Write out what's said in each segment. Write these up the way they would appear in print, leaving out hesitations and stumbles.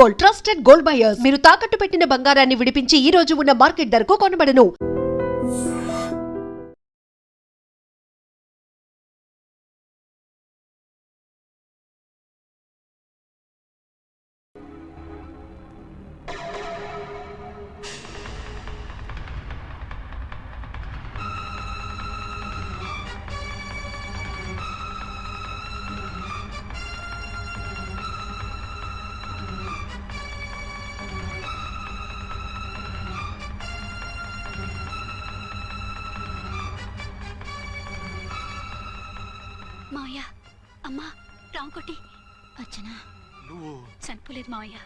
Gold, trusted gold buyers. మీరు తాకట్టు పెట్టిన బంగారాన్ని విడిపించి ఈ రోజు ఉన్న మార్కెట్ ధరకు కొనబడను. మావయ్య, అమ్మా, రాంకోటి, అర్చనా, నువ్వు చనిపోలేదు మావయ్య,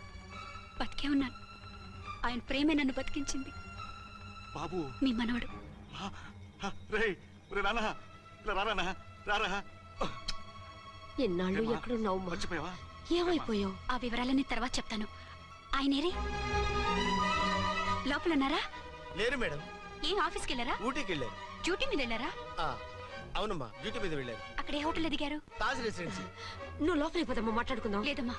బతికే ఉన్నాను. ఆయన ప్రేమే నన్ను బతికించింది. బాబు, మీ మనవడు. ఎన్నాళ్ళు ఎక్కడున్నావు? మర్చిపోయావా? ఏమైపోయావు? ఆ వివరాలన్నీ తర్వాత చెప్తాను. ఆయనేరి లోపల ఉన్నారా? లేరు మేడం. ఏం ఆఫీస్కి వెళ్ళారా? ఊటీకి వెళ్ళారు. డ్యూటీ మీద వెళ్ళారా? అవునమ్మా, డ్యూటీ మీద వెళ్ళారు. అక్కడ ఏ హోటల్ ఎదిగారు? తాజ్ రెసిడెన్సీ. నువ్వు లోపలికి పోదమ్మా, మాట్లాడుకుందాం. లేదమ్మా,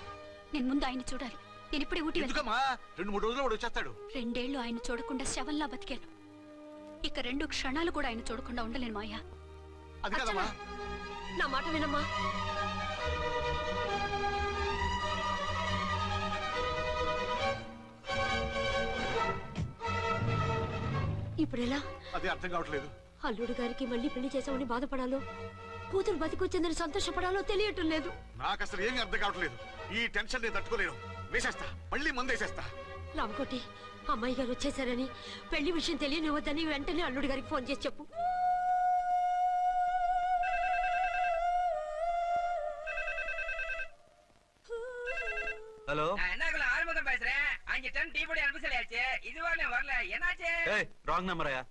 నేను ముందు ఆయన చూడాలి. నేను ఇప్పుడే ఊటీ వెళ్తాను. 2-3 రోజుల్లో వాడు వచ్చేస్తాడు. 2 ఏళ్ళు ఆయన చూడకుండా శవంలా బతికాను. ఇక 2 క్షణాలు కూడా ఆయన చూడకుండా ఉండలేను మాయా. అది కాదమ్మా, నా మాట వినమ్మా. ఇప్పుడు ఎలా? అదే అర్థం కావట్లేదు. అల్లుడు గారికి మళ్ళీ పెళ్లి చేసామని బాధపడాలో, కూతురు బతికొచ్చిందని సంతోషపడాలో తెలియటం లేదు. నాకు అసలు ఏమీ అర్థం కావట్లేదు. ఈ టెన్షన్ నేను తట్టుకోలేను. వేసేస్తా, మళ్ళీ మందేసేస్తా. రామకోటి, అమ్మాయి గారు వచ్చేసారని, పెళ్లి విషయం తెలియనివ్వద్దని వెంటనే అల్లుడు గారికి ఫోన్ చేసి చెప్పు. ஹலோ ஆறுமுகம் பேசுறேன். 5 டன் டீ பொடி அனுப்ப சொல்லியாச்சு. இதுவரை வரல. என்னாச்சு? ఏయ్ రాంగ్ నెంబర్ అయ్యా.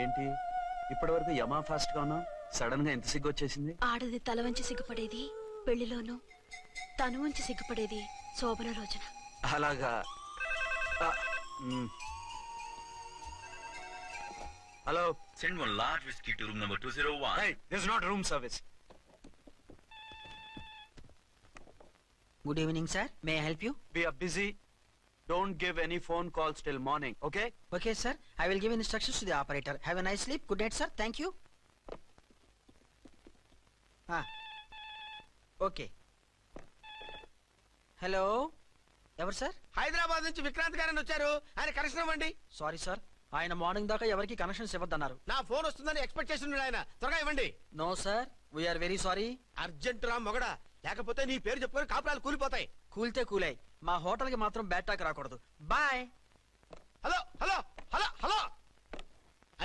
ఏంటి ఇప్పటి వరకు యమా ఫాస్ట్ గా ఉన్నావు, సడన్ గా ఎంత సిగ్గు వచ్చేసింది? ఆడది తల వంచి సిగ్గుపడేది పెళ్లిలోనూ, తను వంచి సిగ్గుపడేది శోభన రోజున. అలాగా. Hello, Send one large whiskey to room number 201. hey, this is not room service. Good evening, sir. May I help you? We are busy. Don't give any phone calls till morning, okay? Okay, sir. I will give instructions to the operator. Have a nice sleep. Good night, sir. Thank you. Okay. Hello. ఎవరు sir? Hyderabad నుంచి విక్రాంత్ గారని వచ్చారు. ఆయన connection ఇవ్వండి. Sorry sir, ఆయన morning దాకా ఎవరికి connections ఇవ్వద్దన్నారు. నా ఫోన్ వస్తుందని ఎక్స్పెక్ట్ చేసి ఉన్నాడు ఆయన. త్వరగా ఇవ్వండి. No sir, we are very sorry. Urgent రా మొగడా, లేకపోతే నీ పేరు చెప్పుకొని కాపురాలు కూలిపోతాయి. కూల్తే కూలాయి, మా హోటల్ కి మాత్రం బ్యాడ్ టాక్ రాకూడదు. Bye. Hello hello hello hello.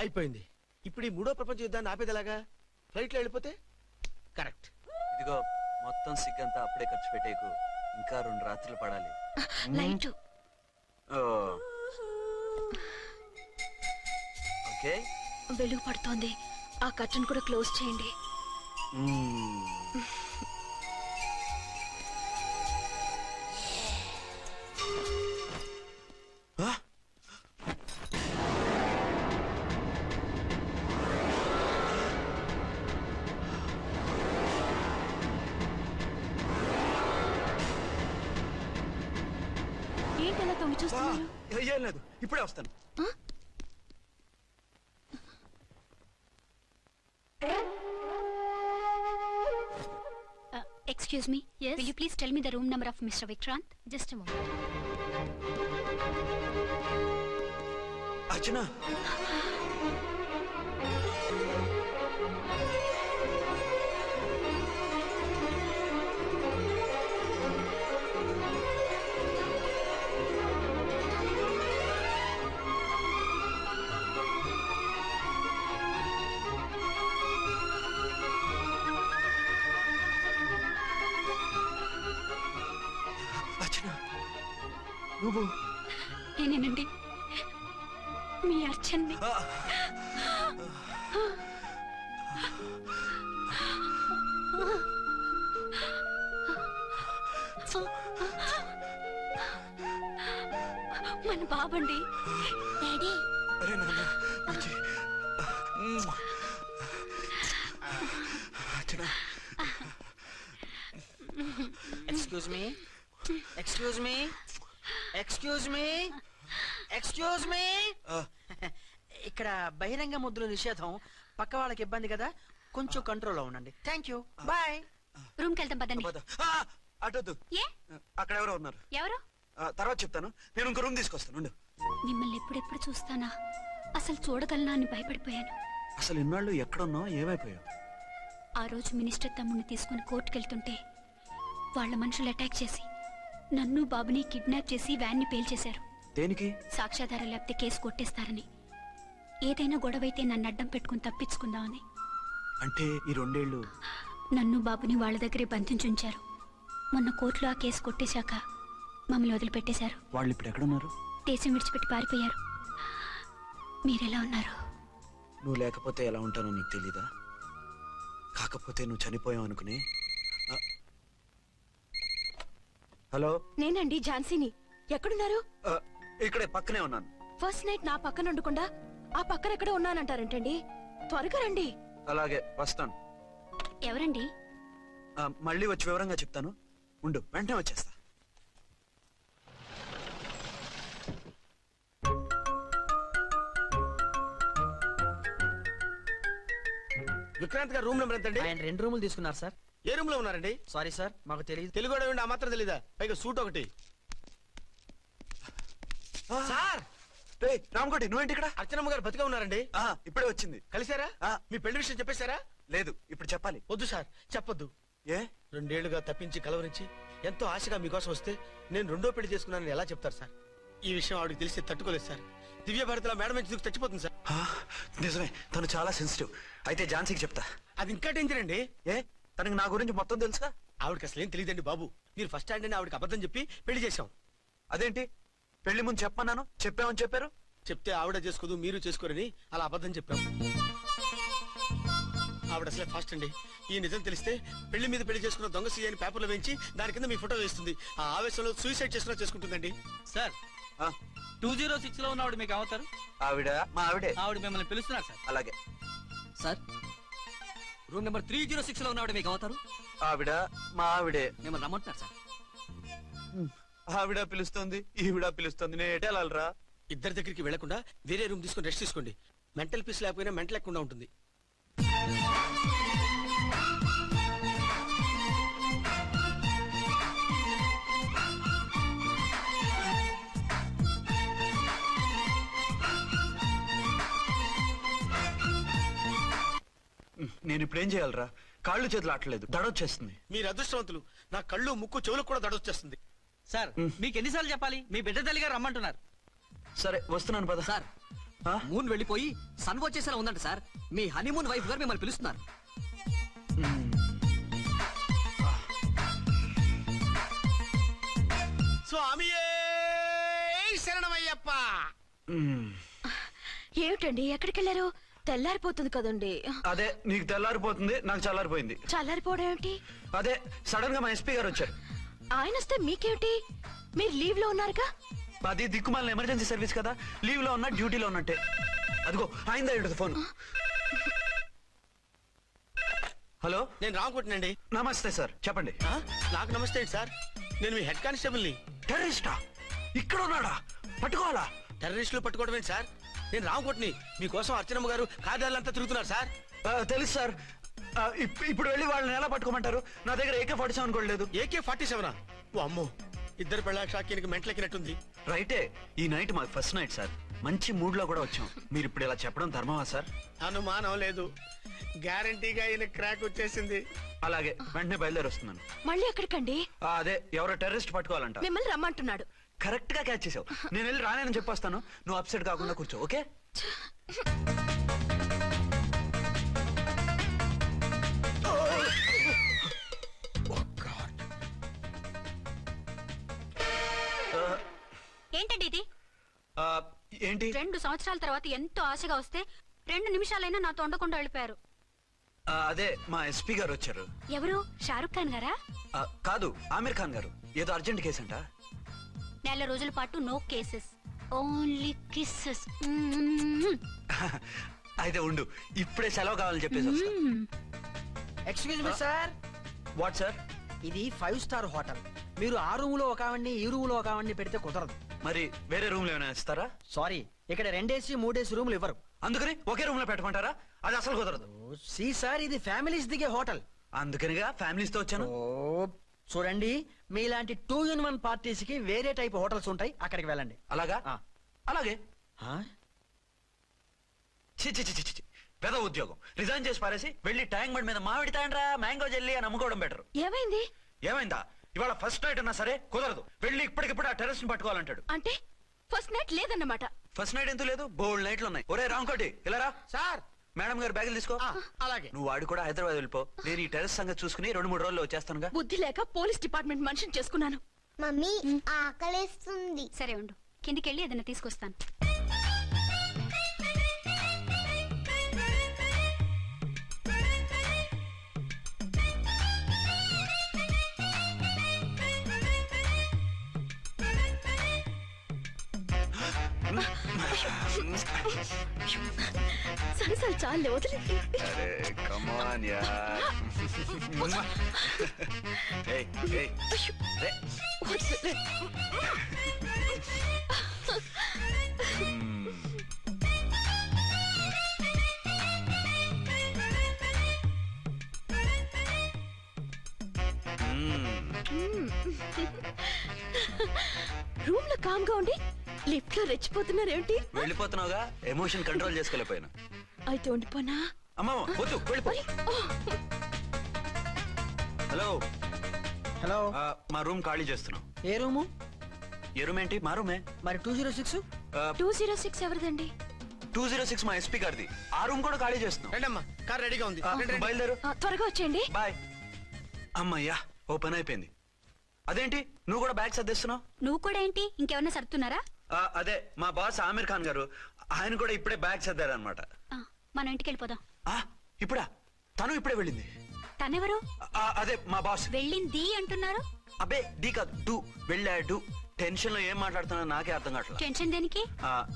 అయిపోయింది. ఇప్పుడు ఈ 3వ ప్రపంచ యుద్ధాన్ని ఆపేదిలాగా? ఫ్లైట్ లో వెళ్ళిపోతే కరెక్ట్. ఇదిగో మొత్తం సిగ్గంతా అప్పుడే ఖర్చు పెట్టేకు, ఇంకా 2 రాత్రులు పడాలి. లైట్ ఓకే, వెలుగు పడుతోంది. ఆ కర్టన్ కూడా క్లోజ్ చేయండి. ఏంటలా తొంగి చూస్తున్నారు? ఏం లేదు, ఇప్పుడే వస్తాను. Excuse me. Yes. Will you please tell me the room number of Mr. Vikrant? Just a moment. అర్చన, నువ్వు? నేనేనండి, మీ అర్చన్ని. మన బాబండి. డాడీ. అరే నాన్న, Archana. Excuse me excuse me excuse me excuse me ఇక్కడ బహిరంగ ముద్దుల నిషేధం, పక్క వాళ్ళకి ఇబ్బంది కదా, కొంచెం కంట్రోల్లో ఉండండి. Thank you, bye. రూమ్కి వెళ్తాం పదండి. అటొద్దు, ఏ అక్కడ ఎవరో ఉన్నారు. ఎవరు? తర్వాత చెప్తాను. నేను ఇంకో రూమ్ తీసుకొస్తాను ఉండు. మిమ్మల్ని ఎప్పుడెప్పుడు చూస్తానా, అసలు చూడగలనా అని భయపడిపోయాను. అసలు ఇన్నాళ్ళు ఎక్కడున్నావు, ఏమైపోయావు? ఆ రోజు మినిస్టర్ తమ్ముడిని తీసుకుని కోర్టుకెళ్తుంటే వాళ్ళ మనుషులు అటాక్ చేసి నన్ను బాబుని కిడ్నాప్ చేసి వ్యాన్ని పేల్చేశారు. దేనికి? సాక్ష్యాధారం లేకపోతే కేసు కొట్టేస్తారని. ఏదైనా గొడవైతే నన్ను అడ్డం పెట్టుకుని తప్పించుకుందామని. అంటే ఈ 2 ఏళ్ళు నన్ను బాబుని వాళ్ళ దగ్గరే బంధించుంచారు. మొన్న కోర్టులో ఆ కేసు కొట్టేశాక మమ్మల్ని వదిలిపెట్టేశారు. వాళ్ళు ఇప్పుడు ఎక్కడున్నారు? దేశం విడిచిపెట్టి పారిపోయారు. మీరెలా ఉన్నారు? నువ్వు లేకపోతే ఎలా ఉంటానో నీకు తెలీదా? కాకపోతే నువ్వు చనిపోయావు అనుకుని. హలో, నేనండి ఝాన్సీని. ఎక్కడున్నారు? ఇక్కడే పక్కనే ఉన్నాను. ఫస్ట్ నైట్ నా పక్కన ఉండకుండా ఆ పక్కన ఎక్కడ ఉన్నానంటారంటండి. త్వరగా రండి. అలాగే వస్తాను. ఎవరండి? మళ్ళీ వచ్చి వివరంగా చెప్తాను. ఉండు, వెంటనే వచ్చేస్తా. విక్రాంత్ గారు రూమ్ నెంబర్ ఎంతండి? ఆయన 2 రూములు తీసుకున్నారు సార్. ఏ రూమ్ లో ఉన్నారండి? సారీ సార్, మాకు తెలియదు. తెలుగు ఆ మాత్రం తెలీదా? పైగా సూట్ ఒకటి. సార్, రామకోటి, నువ్వేంటి ఇక్కడ? అర్చనమ్మ గారు బతిగా ఉన్నారండి. ఇప్పుడే వచ్చింది. కలిసారా? మీ పెళ్లి విషయం చెప్పేశారా? లేదు, ఇప్పుడు చెప్పాలి. వద్దు సార్, చెప్పొద్దు. ఏ? 2 ఏళ్లుగా తప్పించి కలవరించి ఎంతో ఆశగా మీకోసం వస్తే నేను 2వ పెళ్లి చేసుకున్నానని ఎలా చెప్తారు సార్? ఈ విషయం ఆవిడకి తెలిసి తట్టుకోలేదు సార్. దివ్య భారతిలో మేడం నుంచి దూకి చచ్చిపోతుంది సార్. నిజమే, తను చాలా సెన్సిటివ్. అయితే ఝాన్సీకి చెప్తా. అది ఇంకా డేంజర్ అండి. ఏ, తనకి నా గురించి మొత్తం తెలుసా? ఆవిడకి అసలు ఏం తెలియదండి బాబు. మీరు ఫస్ట్ హ్యాండ్ అని ఆవిడకి అబద్ధం చెప్పి పెళ్లి చేశాం. అదేంటి? పెళ్లి ముందు చెప్పన్నాను, చెప్పామని చెప్పారు. చెప్తే ఆవిడ చేసుకోదు, మీరు చేసుకోరని అలా అబద్ధం చెప్పాం. ఆవిడ అసలే ఫాస్ట్ అండి. ఈ నిజం తెలిస్తే పెళ్లి మీద పెళ్లి చేసుకున్న దొంగ సీఎని పేపర్లో వేయించి దాని కింద మీ ఫోటో వేస్తుంది. ఆ ఆవేశంలో సూసైడ్ చేసుకున్నా చేసుకుంటుందండి. సార్ 206 లో ఉన్నవాడు మీకు అవుతారు. ఆవిడ మా ఆవిడే. ఆవిడ మిమ్మల్ని పిలుస్తున్నారు సార్. అలాగే సార్, రూమ్ నెంబర్ 306 లో ఉన్నవాడు మీకు అవుతారు. ఆవిడ మా ఆవిడే. మిమ్మల్ని రమ్మంటున్నారు సార్. ఆవిడ పిలుస్తుంది, ఈవిడ పిలుస్తుంది. నేను ఎటు వెళ్ళాలరా? ఇద్దరి దగ్గరికి వెళ్లకుండా వేరే రూమ్ తీసుకుని రెస్ట్ తీసుకోండి. మెంటల్ పీస్ లేకపోయినా మెంటల్ లేకుండా ఉంటుంది. నేను ఇప్పుడు ఏం చేయాలరా? కాళ్ళు చేతులు ఆటలేదు, దడొచ్చేస్తుంది. మీరు అదృష్టవంతులు. నా కళ్ళు, ముక్కు, చెవులకు కూడా దడొచ్చేస్తుంది. సార్, మీకు ఎన్నిసార్లు చెప్పాలి? మీ బిడ్డ తల్లి గారు రమ్మంటున్నారు. సరే, వస్తున్నాను పద. సార్, మూన్ వెళ్ళిపోయి సన్ వచ్చేసేలా ఉందంట సార్. మీ హనీమూన్ వైఫ్ గారు మిమ్మల్ని పిలుస్తున్నారు. స్వామి శరణమయ్యప్ప. ఏమిటండి, ఎక్కడికి వెళ్ళారు? తెల్లారిపోతుంది కదండి. అదే, నీకు తెల్లారిపోతుంది, నాకు చల్లారిపోయింది. చల్లారిపోవడం ఏమిటి? అదే, సడన్ గా మా ఎస్పీ గారు వచ్చారు. ఆయన వస్తే మీకేమిటి? మీరు లీవ్ లో ఉన్నారుగా. అది దిక్కుమాలిన ఎమర్జెన్సీ సర్వీస్ కదా, లీవ్ లో ఉన్నా డ్యూటీలో ఉన్నట్టే. అదిగో అయిందా ఉంటుంది ఫోన్. హలో, నేను రామకోటినండి. నమస్తే సార్, చెప్పండి. నాకు నమస్తే అండి సార్. నేను మీ హెడ్ కానిస్టేబుల్ని. టెర్రరిస్టా? ఇక్కడ ఉన్నాడా? పట్టుకోవాలా? టెర్రరిస్టులు పట్టుకోవడం ఏంటి సార్? నేను రామకోటిని. మీకోసం అర్చనమ్మ గారు కార్యాలంతా తిరుగుతున్నారు సార్. తెలుసు సార్. ఇప్పుడు వెళ్ళి వాళ్ళని ఎలా పట్టుకోమంటారు? నా దగ్గర AK-47 కూడా లేదు. AK-47? ఓ అమ్మో, ఇద్దరు పెళ్ళాక్షాకి మెంటలెక్కినట్టుంది. రైటే, ఈ నైట్ మాకు ఫస్ట్ నైట్ సార్. మంచి మూడ్ లో కూడా వచ్చాం. మీరు ఇప్పుడు ఇలా చెప్పడం ధర్మమా సార్? అనుమానం లేదు, గ్యారంటీగా ఈయన క్రాక్ వచ్చేసింది. అలాగే, వెంటనే బయలుదేరి వస్తున్నాను. మళ్ళీ ఎక్కడికండి? అదే, ఎవరో టెర్రరిస్ట్ పట్టుకోవాలంట. మిమ్మల్ని రమ్మంటున్నాడు. కరెక్ట్ గా క్యాచ్ చేసావు. నేను వెళ్ళి రానని చెప్పొస్తాను, నువ్వు అప్సెట్ కాకుండా కూర్చో, ఓకే? ఏంటండి ఇది? ఏంటి? 2 సంవత్సరాల తర్వాత ఎంతో ఆశగా వస్తే 2 నిమిషాలైనా నాతో ఉండకుండా వెళ్ళిపోయారు. అదే, మా ఎస్పీ గారు వచ్చారు. ఎవరు? షారుఖ్ ఖాన్ గారా? కాదు, ఆమీర్ ఖాన్ గారు. ఏదో అర్జెంట్ కేసు అంట. 4 రోజుల పాటు నో కేసెస్, ఓన్లీ కిస్సెస్. అయితే ఉండు, ఇప్పుడే సెలవు కావాలని చెప్పేసి వస్తా. Excuse me sir. What sir? ఇది 5 స్టార్ హోటల్. మీరు ఆ రూమ్ లో ఒక ఆవిడ్ని ఈ రూమ్ లో ఒక ఆవిడ్ని పెడితే కుదరదు. మరి వేరే రూమ్ లో ఏమైనా ఇస్తారా? సారీ, ఇక్కడ 2 3 రూమ్లు ఇవ్వరు. అందుకని ఒకే రూమ్ లో పెట్టమంటారా? అది అసలు కుదరదు. సి సార్, ఇది ఫ్యామిలీస్ దిగే హోటల్. అందుకనిగా ఫ్యామిలీస్ తో వచ్చాను. చూడండి, మీలాంటి 2 in 1 పార్టీస్ కి వేరే టైప్ హోటల్స్ ఉంటాయి, అక్కడికి వెళ్ళండి. అలాగా? ఆ. అలాగే. ఆ? చి చి చి చి చి. పెద్ద ఉద్యోగం రిజైన్ చేసి పారేసి వెళ్ళి ట్యాంక్ బండ్ మీద మామిడి తాండ్రా మ్యాంగో జెల్లీ అని అమ్ముకోవడం బెటర్. ఏమైంది? ఏమైందా? ఇవాళ ఫస్ట్ నైట్ అన్నా సరే కుదరదు. వెళ్ళి ఇప్పటికిప్పుడు ఆ టెర్రస్ ని పట్టుకోవాలంటాడు. అంటే ఫస్ట్ నైట్ లేదన్నమాట. ఫస్ట్ నైట్ ఎందుకు లేదు? బోల్డ్ నైట్లు ఉన్నాయి. ఒరే రాంకోటి ఇలా రా. సార్ మేడం గారు బ్యాగులు తీసుకో. అలాగే. నువ్వు వాడు కూడా హైదరాబాద్ వెళ్ళిపో. నేను ఈ టెర్రస్ సంగతి చూసుకుని 2-3 రోజుల్లో వచ్చేస్తానుగా. బుద్ధి లేక పోలీస్ డిపార్ట్మెంట్ మనిషిని చేసుకున్నాను. మమ్మీ ఆకలేస్తుంది. సరే ఉండు, కిందికెళ్ళి ఏదైనా తీసుకొస్తాను. సరసాలు చాలే, వదిలే. వదిలే. రూమ్ లో కామ్ గా ఉండి లిఫ్ట్ లో రెచ్చిపోతున్నారేంటి? వెళ్ళిపోతున్నావుగా, ఎమోషన్ కంట్రోల్ చేసుకోలేకపోయాను. అయితే ఉండిపోనా? అమ్మా వద్దు, వెళ్ళిపో. హలో హలో, మా రూమ్ ఖాళీ చేస్తున్నాం. ఏ రూము? ఏ రూమ్ ఏంటి? మా రూమే. మరి 206? 206 ఎవరిదండి? 206 మా ఎస్పీ గారిది. ఆ రూమ్ కూడా ఖాళీ చేస్తున్నాం. రండమ్మా, కార్ రెడీగా ఉంది. నువ్వు బయలుదేరు. త్వరగా వచ్చేయండి. బాయ్. అమ్మయ్యా, ఓ పని అయిపోయింది. అదేంటి నువ్వు కూడా బ్యాగ్ సర్దిస్తున్నావు? నువ్వు కూడా ఏంటి, ఇంకెవరన్నా సర్దుతున్నారా? అదే మా బాస్ ఆమీర్ ఖాన్ గారు, ఆయన కూడా ఇప్పుడే బ్యాగ్ సర్దారనమాట. మనం ఇంటికి వెళ్ళిపోదాం. ఇప్పుడా? తను ఇప్పుడే వెళ్ళింది. తనెవరు? అదే మా బాస్. వెళ్ళింది అంటున్నారు. అబ్బే డీ కాదు, డూ. వెళ్ళాడు. టెన్షన్ లో ఏం మాట్లాడుతున్నా నాకే అర్థం కావట్లేదు. టెన్షన్ దేనికి?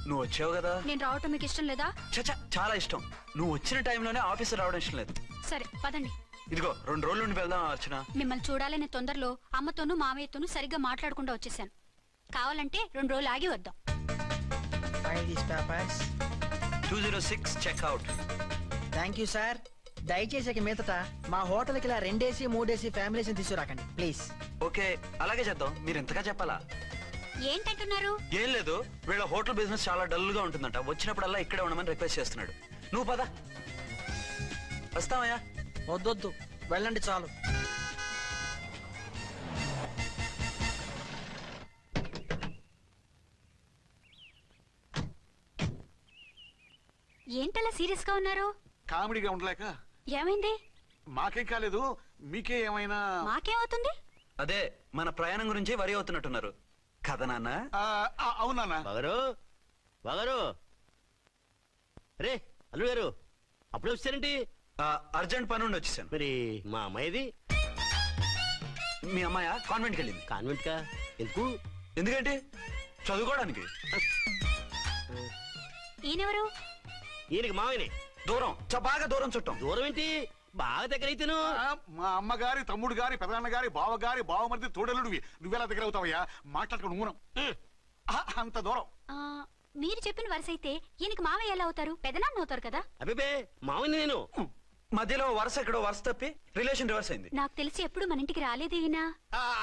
నువ్వు వచ్చావు కదా. నేను రావటం మీకు ఇష్టం లేదా? చచ్చా, చాలా ఇష్టం. నువ్వు వచ్చిన టైంలోనే ఆఫీస్ రావడం ఇష్టం లేదు. సరే పదండి. ఇదిగో 2 రోజుల నుండి వెళ్దాం అర్చన. మిమ్మల్ని చూడాలనే తొందరలో అమ్మతోనూ మామయ్యతోనూ సరిగ్గా మాట్లాడకుండా వచ్చేసాను. కావాలంటే 2 రోజులు ఆగి వద్దాం. 206 చెక్అవుట్. Thank you sir. దయచేసి మీదట మా హోటల్కి ఇలా 2 AC 3 AC ఫ్యామిలీస్ తీసుకురాకండి ప్లీజ్. ఓకే, అలాగే చేద్దాం. మీరు ఎంతగా చెప్పాలా? ఏంటంటున్నారు? ఏం లేదు, వీళ్ళ హోటల్ బిజినెస్ చాలా డల్ గా ఉంటుందంట. వచ్చినప్పుడల్లా ఇక్కడే ఉండమని రిక్వెస్ట్ చేస్తున్నాడు. నువ్వు పద. వస్తావయ్యా? వద్దొద్దు, వెళ్ళండి చాలు. ఏంటలా సీరియస్ గా ఉన్నారు? కామెడీగా ఉండలేక. ఏమైంది? మాకేం కాలేదు, మీకే ఏమైనా? మాకేమవుతుంది? అదే మన ప్రయాణం గురించి వరి అవుతున్నట్టున్నారు కదా నాన్న? అవునా బాగారు బాగారు. రే అల్లు గారు, అప్పుడు వచ్చారేంటి? అర్జెంట్ పని ఉండి వచ్చేసాను. మరి మా అమ్మాయిది? మీ అమ్మాయ కాన్వెంట్కి వెళ్ళింది. కాన్వెంట్ కా? ఎందుకు? ఎందుకంటే చదువుకోవడానికి. ఈయనెవరు? ఈయనకి మామయ్యనే. దూరం, బాగా దూరం చుట్టాం. దూరం ఏంటి, బాగా దగ్గర అయితేను. మా అమ్మగారి, తమ్ముడు గారి, పెదనాన్న గారి, బావ గారి, బావమరిది, తోడలుడివి. నువ్వెలా దగ్గర అవుతావయ్యా? మాట్లాడుకుని ఊనం. అంత దూరం. మీరు చెప్పిన వరుస అయితే ఈయనకి మామయ్య ఎలా అవుతారు? పెదనాన్న అవుతారు కదా. అబ్బే మామయ్య నేను. మధ్యలో వరుస ఎక్కడో వరుస తప్పి రిలేషన్ రివర్స్ అయింది. నాకు తెలిసి ఎప్పుడు మన ఇంటికి రాలేదు ఈయన.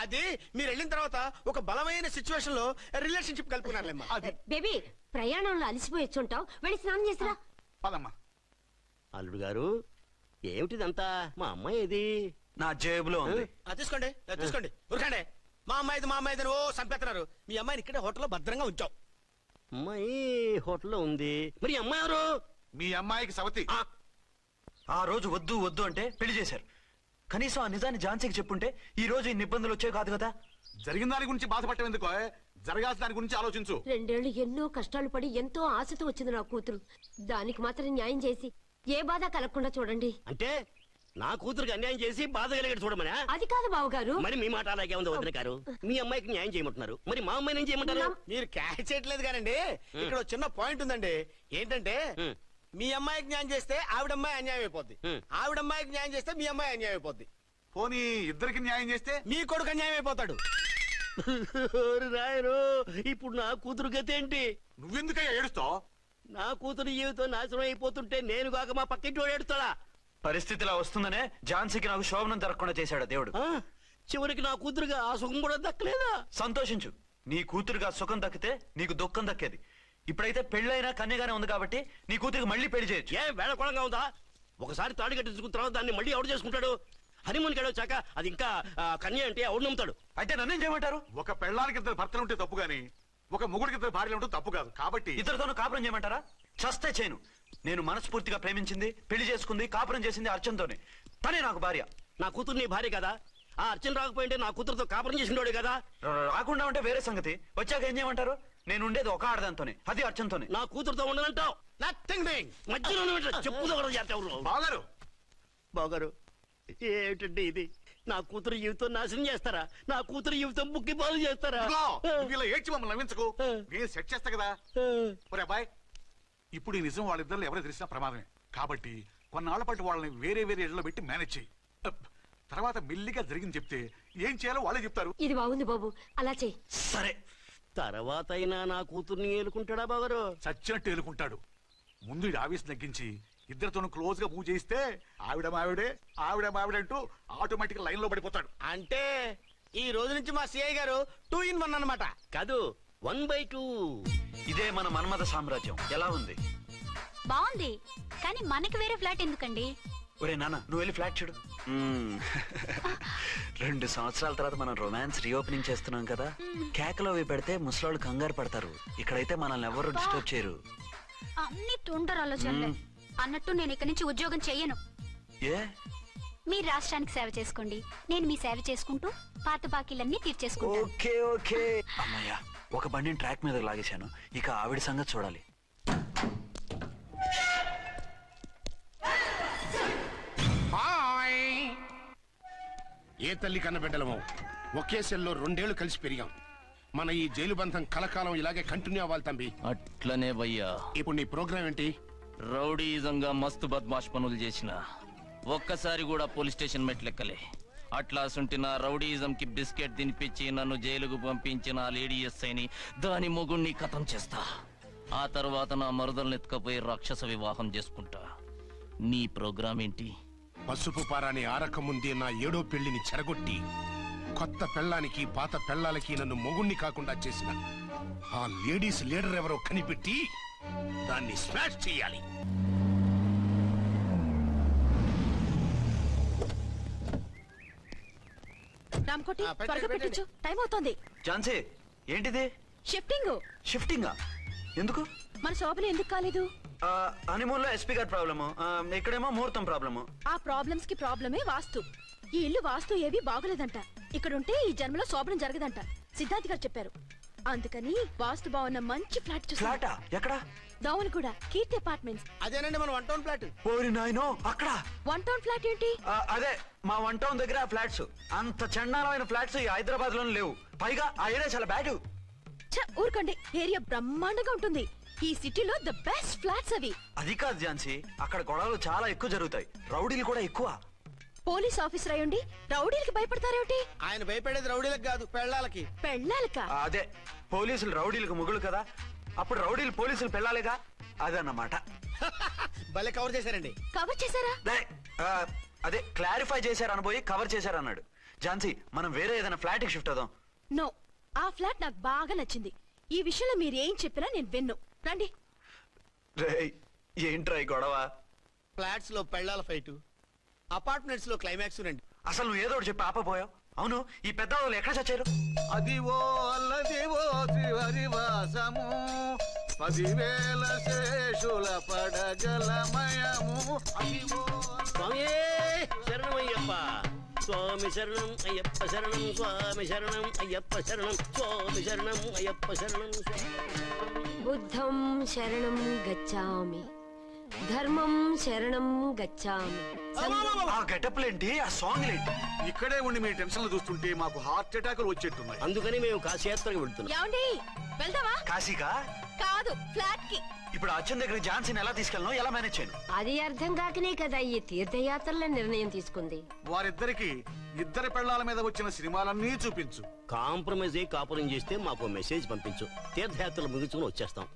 అది మీరు వెళ్ళిన తర్వాత ఒక బలమైన సిచ్యువేషన్ లో రిలేషన్షిప్ కలుపుకున్నారులేమ్మా. బేబీ, ప్రయాణంలో అలసిపోయి వచ్చుంటావు, వెళ్ళి స్నానం చేసిరా. పదమ్మా. అల్లుడు గారు, ఏమిటిదంతా? మా అమ్మాయి ఏది? నా జేబులో ఉంది. తీసుకోండి తీసుకోండి, ఉరకండి. మా అమ్మాయిది మా అమ్మాయిది ఓ చంపేస్తున్నారు. మీ అమ్మాయిని ఇక్కడే హోటల్లో భద్రంగా ఉంచాం. అమ్మాయి హోటల్లో ఉంది. మరి ఈ అమ్మాయి ఎవరు? మీ అమ్మాయికి సవతి. ఆ రోజు వద్దు వద్దు అంటే పెళ్లి చేశారు. కనీసం ఆ నిజాన్ని ఝాన్సీకి చెప్పుంటే ఈ రోజు ఇన్ని ఇబ్బందులు వచ్చే కాదు కదా. జరిగిన దాని గురించి బాధపడటం ఎందుకో, జరగాల్సిన దాని గురించి ఆలోచించు. 2 ఏళ్లు ఎన్నో కష్టాలు పడి ఎంతో ఆశతో వచ్చింది నా కూతురు. దానికి మాత్రం న్యాయం చేసి ఏ బాధ కలగకుండా చూడండి. అంటే నా కూతురికి అన్యాయం చేసి బాధ కలిగేది చూడమనా? అది కాదు బావగారు. మరి మీ మాట అలాగే ఉంది వదిన గారు. మీ అమ్మాయికి న్యాయం చేయమంటున్నారు, మరి మా అమ్మాయిని ఏం చేయమంటారు? మీరు క్యాచ్ చేయట్లేదు కానండి, ఇక్కడ చిన్న పాయింట్ ఉందండి. ఏంటంటే మీ అమ్మాయికి న్యాయం చేస్తే ఆవిడమ్మాయి అన్యాయం అయిపోద్ది, ఆవిడమ్మాయికి న్యాయం చేస్తే మీ అమ్మాయి అన్యాయం అయిపోద్ది. పోనీ ఇద్దరికి న్యాయం చేస్తే మీ కొడుకు అన్యాయం అయిపోతాడు. రాయరు, ఇప్పుడు నా కూతురు గతి ఏంటి? నువ్వెందుకయ్యా ఏడుస్తావు? నా కూతురు జీవితం నాశనం అయిపోతుంటే నేను కాక మా పక్కింటి వాడు ఏడుస్తాడా? పరిస్థితిలా వస్తుందనే ఝాన్సీకి నాకు శోభనం జరగకుండా చేశాడు దేవుడు. చివరికి నా కూతురుగా ఆ సుఖం కూడా దక్కలేదా? సంతోషించు, నీ కూతురుగా సుఖం దక్కితే నీకు దుఃఖం దక్కేది. ఇప్పుడైతే పెళ్ళైనా కన్యగానే ఉంది కాబట్టి నీ కూతురికి మళ్ళీ పెళ్లి చేయొచ్చు. ఏ వేళకోళంగా ఉందా? ఒకసారి తాడి కట్టించుకున్న తర్వాత దాన్ని మళ్ళీ ఎవడు చేసుకుంటాడు? హనీమూన్కి వచ్చాక అది ఇంకా కన్య అంటే ఎవడు నమ్ముతాడు? అయితే నన్నేం చేయమంటారు? ఒక పెళ్ళానికి ఇద్దరు భర్తలు ఉంటే తప్పు గాని ఒక మొగుడికి ఇద్దరు భార్యలు ఉంటే తప్పు కాదు. కాబట్టి ఇద్దరితోనూ కాపురం చేయమంటారా? చస్తే చేయను. నేను మనస్ఫూర్తిగా ప్రేమించింది, పెళ్లి చేసుకుంది, కాపురం చేసింది అర్చనతోనే. తనే నాకు భార్య. నా కూతురు నీ భార్య కదా? ఆ అర్చన రాకపోయింటే నా కూతురుతో కాపురం చేసినోడే కదా? రాకుండా ఉంటే వేరే సంగతి. వచ్చాక ఏం చేయమంటారు? నేను ఉండేది ఒక ఆడదాంతోనే, అది అర్చనతోనే. నా కూతురుతో ఉండదంటావు? Nothing doing. మధ్యలో చెప్పుదో కూడా చేస్తావు. బాగారు బాగారు, ఏమిటండి ఇది? నా కూతురు జీవితం నాశనం చేస్తారా? నా కూతురు జీవితం బుక్కి పాలు చేస్తారా? నువ్వు ఇలా ఏడ్చి మమ్మల్ని నవ్వించకు, నేను సెట్ చేస్తా కదా. ఒరే అబ్బాయ్, ఇప్పుడు ఈ నిజం వాళ్ళిద్దరు ఎవరో తెలిసినా ప్రమాదమే. కాబట్టి కొన్నాళ్ల పాటు వాళ్ళని వేరే వేరే ఇళ్లలో పెట్టి మేనేజ్ చేయి. తర్వాత మెల్లిగా జరిగింది చెప్తే ఏం చేయాలో వాళ్ళే చెప్తారు. ఇది బాగుంది బాబు, అలా చెయ్యి. సరే, తర్వాత అయినా నా కూతుర్ని ఏలుకుంటాడా బాగారు? చచ్చినట్టు ఏలుకుంటాడు. ముందు ఈ ఆవేశం తగ్గించి ఇద్దరితోనూ క్లోజ్ గా పూజ చేయిస్తే ఆవిడ మావిడే అంటూ ఆటోమేటిక్ లైన్ లో పడిపోతాడు. అంటే ఈ రోజు నుంచి మా సిఐ గారు 2 in 1 అన్నమాట కాదు, 1/2. ఇదే మన మన్మథ సామ్రాజ్యం. ఎలా ఉంది? బాగుంది, కానీ మనకి వేరే ఫ్లాట్ ఎందుకండి? ఒరే నాన్న, నువ్వు వెళ్ళి ఫ్లాట్ చూడు. 2 సంవత్సరాల తర్వాత మనం రొమాన్స్ రీఓపెనింగ్ చేస్తున్నాం కదా. కేకలో అవి పెడితే ముసలాళ్ళు కంగారు పడతారు. ఇక్కడైతే మనల్ని ఎవరు డిస్టర్బ్ చేయరు. అన్ని తొందర ఆలోచనలే. అన్నట్టు నేను ఇక్కడి నుంచి ఉద్యోగం చెయ్యను. ఏ? మీ రాష్ట్రానికి సేవ చేసుకోండి, నేను మీ సేవ చేసుకుంటూ పాత బాకీలన్నీ తీర్చేసుకుంటాను. Okay okay. అమ్మయ్యా, ఒక బండిని ట్రాక్ మీద లాగేశాను. ఇక ఆవిడ సంగతి చూడాలి. ఏ తల్లి కన్న బిడ్డలమో ఒకే సెల్లో 2 ఏళ్లు కలిసి పెరిగాం. మన ఈ జైలు బంధం కలకాలం ఇలాగే కంటిన్యూ అవ్వాలి తంబి. అట్లనే భయ్యా. ఇప్పుడు నీ ప్రోగ్రామ్ ఏంటి? రౌడీజంగా మస్తు బద్మాష్ పనులు చేసిన ఒక్కసారి కూడా పోలీస్ స్టేషన్ మెట్లెక్కలే. అట్లా సుంటి నా రౌడీజం కి బిస్కెట్ తినిపించి నన్ను జైలుకు పంపించిన ఆ లేడీ ఎస్ఐని దాని మొగుణ్ణి ఖతం చేస్తా. ఆ తర్వాత నా మరుదల్ని ఎత్తుకపోయి రాక్షస వివాహం చేసుకుంటా. నీ ప్రోగ్రామ్ ఏంటి? పసుపు పారాని ఆరక ముందే నా 7వ పెళ్లిని చెరగొట్టి కొత్త పెళ్ళానికి పాత పెళ్ళాలకి నన్ను మొగుణ్ణి కాకుండా చేసిన ఆ లేడీస్ లీడర్ ఎవరో కనిపెట్టి దాన్ని స్మాష్ చేయాలి. రామ్కోటి, త్వరగా పెట్టించు, టైం అవుతోంది. ఝాన్సీ, ఏంటిది? షిఫ్టింగ్. షిఫ్టింగా? ఎందుకు? మన శోభన ఎందుకు కాలేదు? హనీమూన్ లో ఎస్పీ గారి ప్రాబ్లము, ఇక్కడేమో ముహూర్తం ప్రాబ్లము. ఆ ప్రాబ్లమ్స్ కి ప్రాబ్లమే వాస్తు. ఈ ఇల్లు వాస్తు ఏవి బాగోలేదంట. ఇక్కడుంటే ఈ జన్మలో శోభనం జరగదంట సిద్ధార్థ్ గారు చెప్పారు. అందుకని వాస్తు బాగున్న మంచి ఫ్లాట్ చూసా. ఫ్లాటా? ఎక్కడ? దౌన్ కూడా కీర్తి అపార్ట్మెంట్స్. అదేనండి మన 1 టౌన్ ఫ్లాట్. ఓరి నాయనో, అక్కడ 1 టౌన్ ఫ్లాట్ ఏంటి? అదే మా 1 టౌన్ దగ్గర ఫ్లాట్స్. అంత చండాలమైన ఫ్లాట్స్ ఈ హైదరాబాద్ లోనే లేవు. పైగా ఆ ఏరియా చాలా బ్యాడ్. ఊరుకోండి, ఏరియా బ్రహ్మాండంగా ఉంటుంది. ఈ సిటీలో ద బెస్ట్ ఫ్లాట్స్ అవి. అది కాదు ఝాన్సీ, అక్కడ గొడవలు చాలా ఎక్కువ జరుగుతాయి, రౌడీలు కూడా ఎక్కువ. పోలీస్ ఆఫీసర్ అయ్యుండి రౌడీలకి భయపడతారేమిటి? ఆయన భయపడేది రౌడీలకు కాదు, పెళ్ళాలకి. పెళ్ళాలక? అదే, పోలీసులు రౌడీలకు మొగులు కదా, అప్పుడు రౌడీలు పోలీసులు పెళ్ళాలిగా, అదన్నమాట. భలే కవర్ చేశారండి. కవర్ చేశారా? అదే క్లారిఫై చేశారు అనబోయి కవర్ చేశారు అన్నాడు. ఝాన్సీ, మనం వేరే ఏదైనా ఫ్లాట్ కి షిఫ్ట్ అవుదాం. నో, ఆ ఫ్లాట్ నాకు బాగా నచ్చింది. ఈ విషయంలో మీరు ఏం చెప్పినా నేను విన్ను. రండి. ఏంట్రా ఈ గొడవ? ఫ్లాట్స్ లో పెళ్ళాల ఫైట్, అపార్ట్మెంట్స్ లో క్లైమాక్స్ రండి. అసలు నువ్వు ఏదో ఒకటి చెప్పి ఆపపోయావు. అవును, ఈ పెద్ద వాళ్ళు ఎక్కడ చచ్చారు? అదివో అల్లదివో శ్రీహరివాసము 10,000 శేషుల పడగలమయము. అదివో స్వామి శరణమయ్యప్ప, స్వామి శరణం అయ్యప్ప శరణం, స్వామి శరణం అయ్యప్ప శరణం, స్వామి శరణం అయ్యప్ప శరణం. బుద్ధం శరణం గచ్చామి, ధర్మం శరణం గచ్చామి. ఆ గెటప్లేంటి, ఆ సాంగ్ ఏంటి? ఇక్కడే ఉండి మీ టెన్షన్లు చూస్తుంటే మాకు హార్ట్ అటాకులు వచ్చేట్టున్నాయి. అందుకని మేము కాశీయాత్రకు వెళ్తున్నాం. ఏమండి వెళ్దామా? కాశీగా? కాదు, ఫ్లాట్ కి. ఇప్పుడు అచ్చన్ దగ్గర ఝాన్సీని ఎలా తీసుకెళ్ళను, ఎలా మేనేజ్ చేయను? అది అర్థం కాకనే కదా ఈ తీర్థయాత్రల నిర్ణయం తీసుకుంది. వారిద్దరికి ఇద్దరి పెళ్లాల మీద వచ్చిన సినిమాలన్నీ చూపించు. కాంప్రమైజ్ అయ్యి కాపురం చేస్తే మాకు మెసేజ్ పంపించు. తీర్థయాత్రలు ముగించుకుని వచ్చేస్తాం.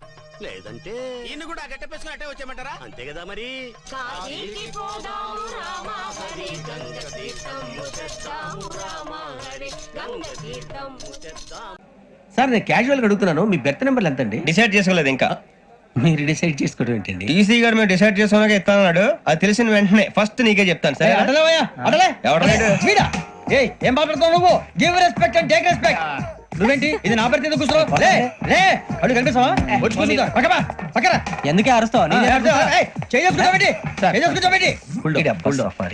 లేదంటే ఇన్ని కూడా గట్టపేసుకుని అట్టే వచ్చేయమంటారా? అంతే కదా మరి. కాశీకి పోదాము రామా హరి, గంగ తీర్థము తెద్దాము రామా హరి, గంగ తీర్థము తెద్దాము. సార్ నేను క్యాజువల్ గా అడుగుతున్నాను, మీ బెర్త్ నెంబర్లు ఎంత అండి? డిసైడ్ చేసుకోలేదు ఇంకా. మీరు డిసైడ్ చేసుకోవడం ఏంటండి? టీసీ గారు మేము డిసైడ్ చేసుకున్నాక ఇస్తానన్నాడు. అది తెలిసిన వెంటనే ఫస్ట్ నీకే చెప్తాను సార్. ఏం మాట్లాడుతావు నువ్వు? Give respect and take respect. నువ్వేంటి ఇది నా పరిస్థితి కూర్చున్నావు? అడుగు కనిపిస్తావా? వచ్చి కూర్చుంటా. పక్కరా. ఎందుకే అరుస్తావు?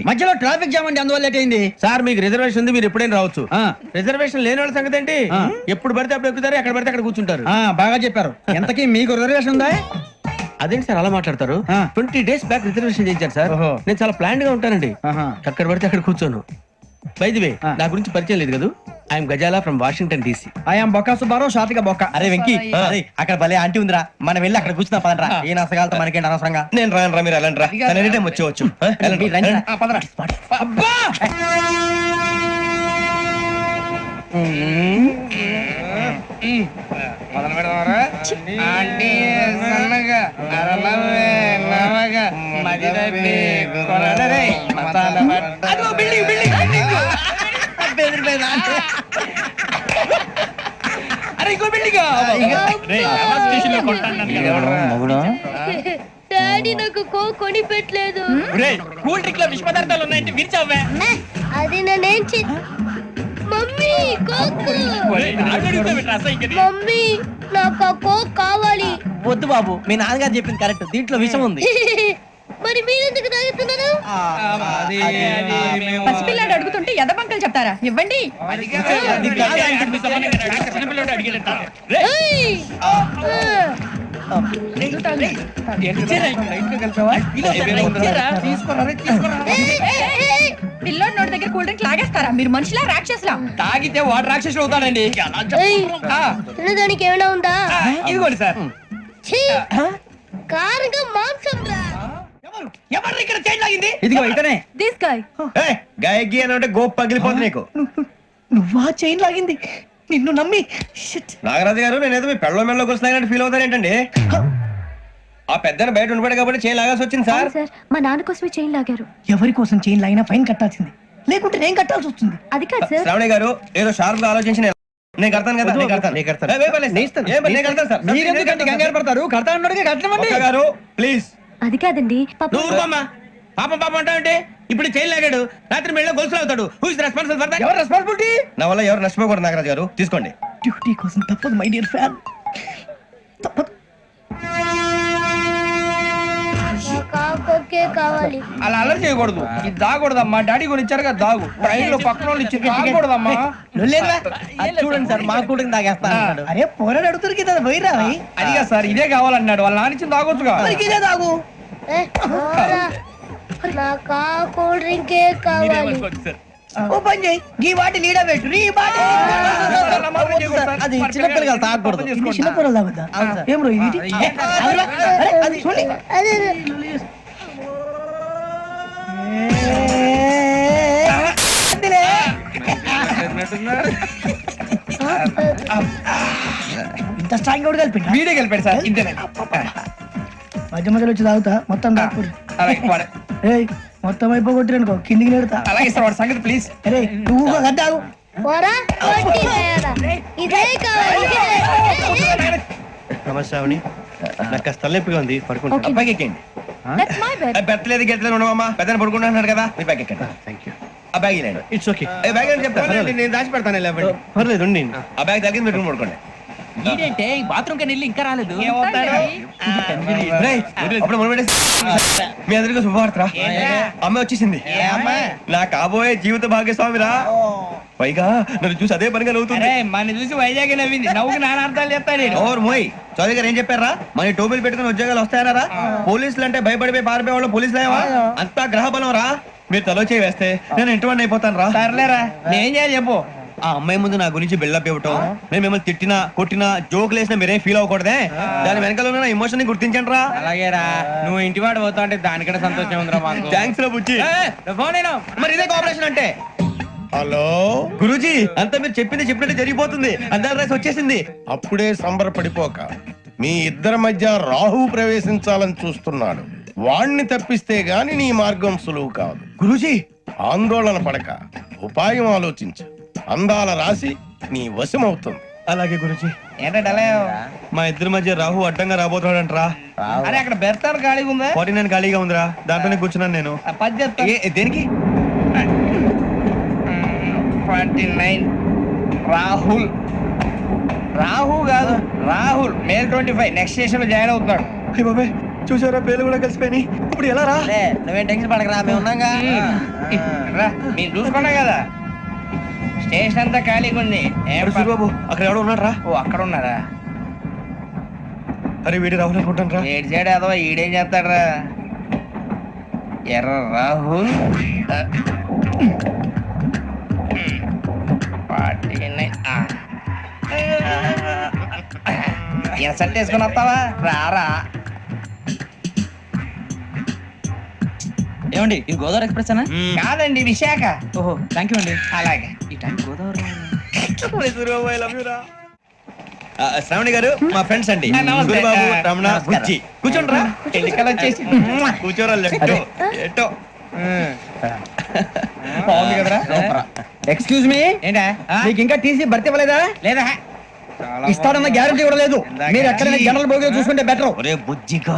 మధ్యలో ట్రాఫిక్ జామ్ అండి, అందువల్ల లేట్ అయింది. సార్ మీకు రిజర్వేషన్ ఉంది, మీరు ఎప్పుడైనా రావచ్చు. రిజర్వేషన్ లేని వాళ్ళ సంగతి ఏంటి? ఎప్పుడు పడితే అప్పుడు ఎక్కుతారు, ఎక్కడ పడితే అక్కడ కూర్చుంటారు. బాగా చెప్పారు. ఎంతకీ మీకు రిజర్వేషన్ ఉందా? అదేంటి సార్ అలా మాట్లాడతారు? 20 days బ్యాక్ రిజర్వేషన్ చేయించారు సార్. నేను చాలా ప్లాన్డ్ గా ఉంటానండి. అక్కడ పడితే అక్కడ కూర్చోను. బై ది వే, నా గురించి పరిచయం లేదు కదా. I'm Gazala from Washington DC. I'm Bokka Subbarao, షాతిక బొక్క. అరే వెంకీ, అక్కడ భలే ఆంటీ ఉందిరా, మనం వెళ్ళి అక్కడ కూర్చున్నా పదరా. ఏ నసగాలతో మనకేంటి అనవసరంగా. నేను రాను రా, మీరు వెళ్ళండి రా. ఎనీ టైం వచ్చేవచ్చు. అబ్బా మొదలు పెడదామరా? ఆంటీ సన్నగా అరలవే నవగా మదిరపి కొరడరే మతాల అదో బిల్డింగ్ బిల్డింగ్ బిల్డింగ్. అరే ఇంకో బిల్డింగ్. డాడీ నాకు కొని పెట్టలేదు. కూల్ డ్రింక్ లో విష పదార్థాలు ఉన్నాయంటే విరిచావే. అది నేనేం మమ్మీ కోక్. మమ్మీ నాకు ఆ కోక్ కావాలి. వద్దు బాబు, మీ నాన్నగారు చెప్పింది కరెక్ట్, దీంట్లో విషం ఉంది. మరి మీరెందుకు తాగుతున్నారు? పసిపిల్లాడు అడుగుతుంటే ఎదబంకలు చెప్తారా? ఇవ్వండి. పిల్లోడి నోటి దగ్గర కూల్ డ్రింక్ లాగేస్తారా? మీరు మనుషులా రాక్షసులా? తాగితే వాడు రాక్షసుడు అవుతాడండి. తినడానికి ఏమైనా ఉందా? ఇదిగోండి సార్. కారంగా మాంసం రా. ఎవరు ఇక్కడ చైన్ లాగింది? ఇదిగో ఇతనే. This guy. గాయకి అని అంటే గోప్ పగిలిపోతుంది నీకు. నువ్వా చైన్ లాగింది? నిన్ను నమ్మి. నాగరాజు గారు, నేనేదో మీ పెళ్ళ మెళ్ళలో కూర్చున్నాయంటే ఫీల్ అవుతారు ఏంటండి? ఆ పెద్దని బయట ఉండిపోయాడు కాబట్టి చైన్ లాగాల్సి వచ్చింది సార్. మా నాన్న కోసమే చైన్ లాగారు. ఎవరి కోసం చైన్ లాగినా ఫైన్ కట్టాల్సింది, లేకుంటే నేను కట్టాల్సి వస్తుంది. అది కాదు సార్. శ్రావణి గారు ఏదో షార్ప్ గా ఆలోచించి నేను కడతాను కదా. మీరు ఎందుకంటే కంగారు పడతారు? కడతా అన్నాడుగా కట్టమండి గారు ప్లీజ్. అది కాదండి. పాపం పాపం అంటావంటే ఇప్పుడు చైన్ లాగాడు, రాత్రి మెళ్ళ గొలుసులు అవుతాడు. Who is responsible for that? ఎవరు రెస్పాన్సిబిలిటీ? నా వల్ల ఎవరు నష్టపోకూడదు నాగరాజు గారు, తీసుకోండి. డ్యూటీ కోసం తప్పదు మై డియర్ ఫ్యాన్, తప్పదు. కావాలి. అలా అల్లరి చేయకూడదు. ఇది దాగకూడదమ్మా. డాడీ కూడా ఇచ్చారు కదా దాగు. ట్రైన్ లో పక్కన వాళ్ళు ఇచ్చి దాగకూడదమ్మా. చూడండి సార్, మా కూడా తాగేస్తా. అరే పోరాడు అడుగుతారు కదా, పోయిరా. అదిగా సార్, ఇదే కావాలన్నాడు. వాళ్ళ నాన్న ఇచ్చింది తాగొచ్చుగా. ఇదే తాగు. నాకు కూల్ డ్రింకే కావాలి. ఓ పని చేయి, ఈ వాటి లీడ పెట్టు. అది చిన్నపిల్లలు తాగకూడదు. చిన్నపిల్లలు తాగుతా. ఏం రో ఇది? అది చూడండి. ఇంత స్ట్రాంగ్ కూడా కలిపి వీడే కలిపాడు సార్. ఇంతేనే మధ్య మధ్యలో వచ్చి తాగుతా. మొత్తం తాగకూడదు. మొత్తం అయిపోగొట్టిరనుకో కిందికి నేడుతా. అలాగే సార్, వాడి సంగతి ప్లీజ్. అరే నువ్వు తాగు. నమస్తే శ్రావణి, నాకు కాస్త తలెప్పిగా ఉంది, పడుకుంటా. పైకి ఎక్కండి. బెత్తలేదు గెత్తలేదు ఉండవమ్మా, పెద్దని పడుకుంటున్నాడు కదా, మీరు పైకి ఎక్కండి. Thank you. ఆ బ్యాగ్ ఇలాండి. It's okay. బ్యాగ్ అని చెప్తాను, నేను దాచి పెడతాను. పర్లేదు ఉండి. ఆ బ్యాగ్ తగ్గింది, మీరు పడుకోండి. ఏంటంటే బాత్రూమ్ కని ఇంకా రాలేదు. మీ అందరికీ శుభవార్తరా, అమ్మాయి వచ్చేసింది. నా కాబోయే జీవిత భాగ్యస్వామిరా. పైగా నన్ను చూసి అదే పనిగా నవ్వుతుంది. మన చూసి వైజాగ్ నవ్వింది, నవ్వుకి నాన్న అర్థాలు చెప్తాడు. ఓర్ మోయ్ చౌదరి గారు ఏం చెప్పారా? మన టోబీలు పెట్టుకుని ఉద్యోగాలు వస్తాయనరా? పోలీసులు అంటే భయపడిపోయి పారిపోయే వాళ్ళు పోలీసులేవా? అంతా గ్రహ బలం రా. మీరు తలో చేయి వేస్తే నేను ఇంటివాడిని అయిపోతాను రా. సర్లేరా, నేం చేయాలి చెప్పు. ఆ అమ్మాయి ముందు నా గురించి బిల్డప్ ఇవ్వటం, నేను మిమ్మల్ని తిట్టినా కొట్టినా జోకులు వేసినా మీరేం ఫీల్ అవ్వకూడదే. దాని వెనకాల ఉన్న ఎమోషన్ ని గుర్తించండి రా. అలాగేరా, నువ్వు ఇంటివాడు పోతా అంటే దానికంటే సంతోషం ఉందిరా మాకు. థ్యాంక్స్ రా బుజ్జి. మరి ఇదే కోఆపరేషన్ అంటే. హలో గురూజీ, అంతా మీరు చెప్పింది చెప్పినట్టు జరిగిపోతుంది. అందాల రైస్ వచ్చేసింది. అప్పుడే సంబరపడిపోక, మీ ఇద్దరి మధ్య రాహు ప్రవేశించాలని చూస్తున్నాడు. వాణ్ణి తప్పిస్తే గాని నీ మార్గం సులువు కాదు. గురూజీ, ఆందోళన పడక, ఉపాయం ఆలోచించు. అందాల రాశి నీ వశమవుతుంది. అలాగే గురూజీ. ఏంటంటే మా ఇద్దరి మధ్య రాహు అడ్డంగా రాబోతున్నాడంట్రా. అరే అక్కడ బెర్తాను ఖాళీగా ఉందా? 49 ఖాళీగా ఉందిరా, దాంట్లోనే కూర్చున్నాను నేను. పది చెప్తా. దేనికి? 29 రాహుల్. రాహు కాదు, రాహుల్. మే 25 నెక్స్ట్ స్టేషన్ లో జాయిన్ అవుతున్నాడు. బాబాయ్ చూసారా, పేర్లు కూడా కలిసిపోయి. ఇప్పుడు ఎలా రా? నువ్వేం టెన్షన్ పడకరా, మేము ఉన్నాగా. మీరు చూసుకున్నా కదా, స్టేషన్ అంతా ఖాళీగా ఉంది. బాబు అక్కడ ఎవడో ఉన్నాడు రా. ఓ అక్కడ ఉన్నారా? అరే వీడి రాహుల్ అనుకుంటాను రా. ఏడు సైడ్ అదో ఈడేం చేస్తాడరా? ఎర్ర రాహుల్ 49. ఎసట్ వేసుకుని వస్తావా? రారా. ఏమండి ఇది గోదావరి ఎక్స్ప్రెస్ అనా? కాదండి, విశాఖ. ఓహో థ్యాంక్ యూ అండి. అలాగే. ఈ టైం గోదావరి శ్రావణి గారు మా ఫ్రెండ్స్ అండి. నమస్తే. గురుబాబు, రమణ, బుజ్జి. కూర్చోండి రా. ఎన్నికలు వచ్చేసి కూర్చోరా. లెట్టో ఎట్టో. బాగుంది కదరా? ఎక్స్క్యూజ్ మీ, ఏంటా? మీకు ఇంకా టీసీ భర్తీ ఇవ్వలేదా? లేదా? ఇస్తానన్న గ్యారంటీ కూడా లేదు. మీరు ఎక్కడైనా జనరల్ బోగిలో చూసుకుంటే బెటర్. ఒరే బుజ్జిగా,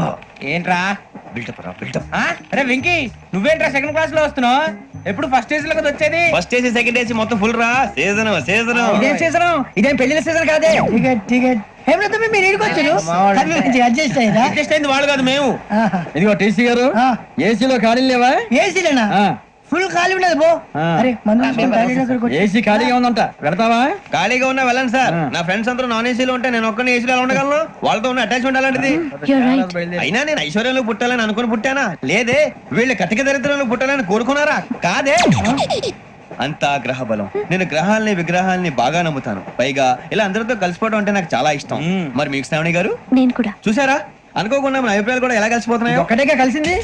ఏంట్రా బిల్డప్ రా బిల్డప్. అరే వెంకీ, నువ్వేంట్రా సెకండ్ క్లాస్ లో వస్తున్నావు? ఎప్పుడు ఫస్ట్ ఏసీ లో కదా వచ్చేది? ఫస్ట్ ఏసీ సెకండ్ ఏసీ మొత్తం ఫుల్ రా. Season season. ఇదేం సీజన్? ఇదేం పెళ్లిన సీజన్ కాదే. టికెట్ టికెట్ మీరు ఇడికొచ్చారు. అడ్జస్ట్ అయ్యిందా? అడ్జస్ట్ అయింది వాళ్ళు కాదు, మేము. ఇదిగో టీసీ గారు, ఏసీలో ఖాళీ లేవా? ఏసీలేనా? ఫుల్ ఖాళీ ఉండదు బో. అరే ఏసీ ఖాళీగా ఉందంట, వెళ్తావా? ఖాళీగా ఉన్నా వెళ్ళండి సార్. నా ఫ్రెండ్స్ అందరూ నాన్ ఏసీలో ఉంటే నేను ఒక్కనే ఏసీలో ఎలా ఉండగలను? వాళ్ళతో ఉన్న అటాచ్మెంట్ అలాంటిది. అయినా నేను ఐశ్వర్యంలో పుట్టాలని అనుకుని పుట్టానా? లేదే. వీళ్ళు కటిక దరిద్రంలో పుట్టాలని కోరుకున్నారా? కాదే. అంతా గ్రహ బలం. నేను గ్రహాలని విగ్రహాలని బాగా నమ్ముతాను. పైగా ఇలా అందరితో కలిసిపోవడం అంటే నాకు చాలా ఇష్టం. మరి మీకు శ్రావణి గారు? నేను కూడా. చూసారా, అనుకోకుండా మన అభిప్రాయాలు కూడా ఎలా కలిసిపోతున్నాయో. ఒక్కటేగా కలిసింది.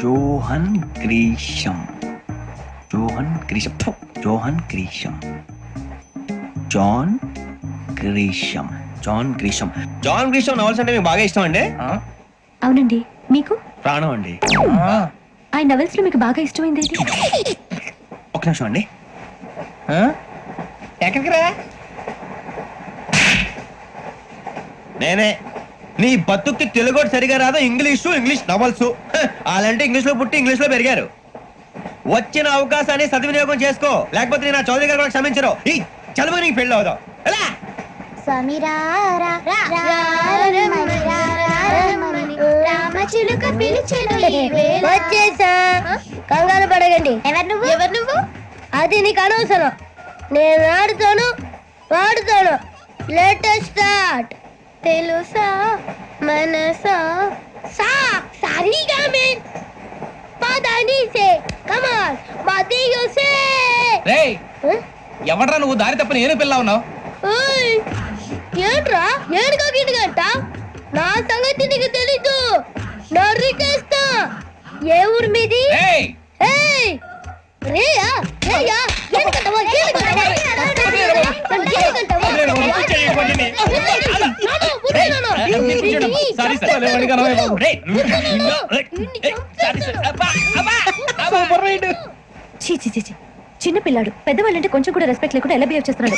Johan Grisham. Johan Grisham. Johan Grisham. John Grisham. John Grisham. John Grisham novels అంటే మీకు బాగా ఇష్టం అండి? అవునండి. మీకు? ప్రాణం అండి. ఆ నవెల్స్ లో మీకు బాగా ఇష్టమైంది ఏది? ఒక నిమిషం అండి. ఎక్కడికి రా? నేనే. నీ బతుక్కి తెలుగు సరిగా రాదు, ఇంగ్లీష్ నవల్స్. అలాంటి ఇంగ్లీష్ లో పుట్టి ఇంగ్లీష్ లో పెరిగారు. వచ్చిన అవకాశాన్ని సద్వినియోగం చేసుకో, లేకపోతే నేను చౌదరి గారు కూడా క్షమించరు. ఈ చదువు నీకు పెళ్ళి అవుదాం. వచ్చేసా, కంగారు పడగండి. ఎవరు నువ్వు? అది నీకు అనవసరం. నేను ఆడుతాను, వాడుతాను. Latest start. తెలుసా మనసా సా సారీగా మెన్ పదని సే కమాన్ బాదియో సే. రేయ్, ఎవడ్రా నువ్వు? దారి తప్పని ఏను పిల్ల ఉన్నావు? ఓయ్ ఏంట్రా ఏడుగా గిడుగంట? నా సంగతి నీకు తెలీదు. నరికేస్తా. ఏ ఊరు మీది? ఏయ్ ఏయ్ రేయా రేయా ఏనుకంటవా ఏనుకంటవా చిన్న పిల్లాడు పెద్దవాళ్ళంటే కొంచెం కూడా రెస్పెక్ట్ లేకుండా ఎలా బిహేవ్ చేస్తున్నాడు.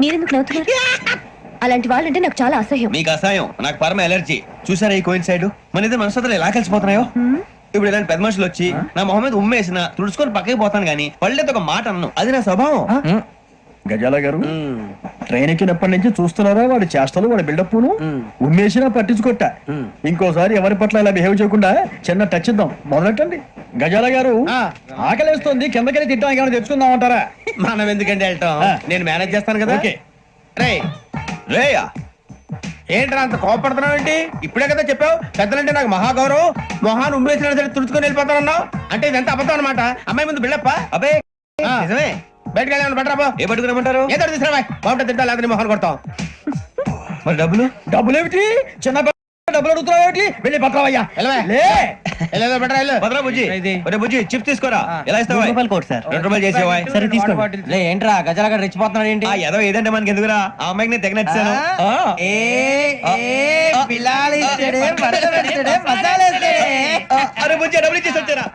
మీరెందుకు నవ్వుతున్నారు? అలాంటి వాళ్ళంటే నాకు చాలా అసహ్యం. మీకు అసహ్యం, నాకు పరమ ఎలర్జీ. చూసారా ఈ కోయిన్సైడ్? మన ఇద్దరు మనసులు ఎలా కలిసిపోతున్నాయో. ఇప్పుడు ఇలాంటి పెద్ద మనుషులు వచ్చి నా మొహం మీద ఉమ్మేసిన తుడుచుకొని పక్కకి పోతాను గానీ వాళ్ళతో ఒక మాట అన్ను. అది నా స్వభావం. గజాల గారు ట్రైన్ ఎక్కినప్పటి నుంచి చూస్తున్నారా వాడి చేష్టలు వాడి బిల్డప్ను ఉమ్మేసినా పట్టించుకోట ఇంకోసారి ఎవరి పట్ల ఇలా బిహేవ్ చేయకుండా చిన్న టచ్ ఇద్దాం మొదలెట్టండి గజాల గారు ఆకలేస్తుంది కిందకెళ్ళి తింటాం ఏమైనా తెచ్చుకుందాం అంటారా మనం ఎందుకంటే వెళ్తాం నేను మేనేజ్ చేస్తాను కదా. రే రేయా ఏంట్రా అంత కోపడుతున్నావు ఏంటి? ఇప్పుడే కదా చెప్పావు పెద్దలంటే నాకు మహాగౌరవం, మొహాన్ని ఉమ్మేసిన సరే తుడుచుకొని వెళ్ళిపోతానన్నావు. అంటే ఇదంతా అబద్ధం అనమాట. అమ్మాయి ముందు బిళ్ళప్ప. అబే నిజమే. బయటకు వెళ్ళాను బట్రాబో. ఏ పట్టుకురమ్మంటారు? ఏదో తీసుకురా బాగుంటుంది తింటా లేదా మొహాన్ని కొడతాం. మరి డబ్బులు డబ్బులు ఏమిటి చిన్న డబ్బులు అడుగుతున్నావు ఏమిటి వెళ్ళి పట్టరావయ్యా భద్రా బుజ్జి ఒరే బుజ్జి చిప్స్ తీసుకోరా. ఎలా ఇస్తావా? కోట్ సార్ 2 రూపాయలు చేసేవా? సరే తీసుకోండి. ఏంట్రా గజాల రెచ్చిపోతున్నాడు ఏంటి? ఏదో ఏదంటే మనకి ఎందుకురా, ఆ అమ్మాయికి నేను తెగ నచ్చాను. అరే బుజ్జి డబ్బులు ఇచ్చేసి వచ్చారా?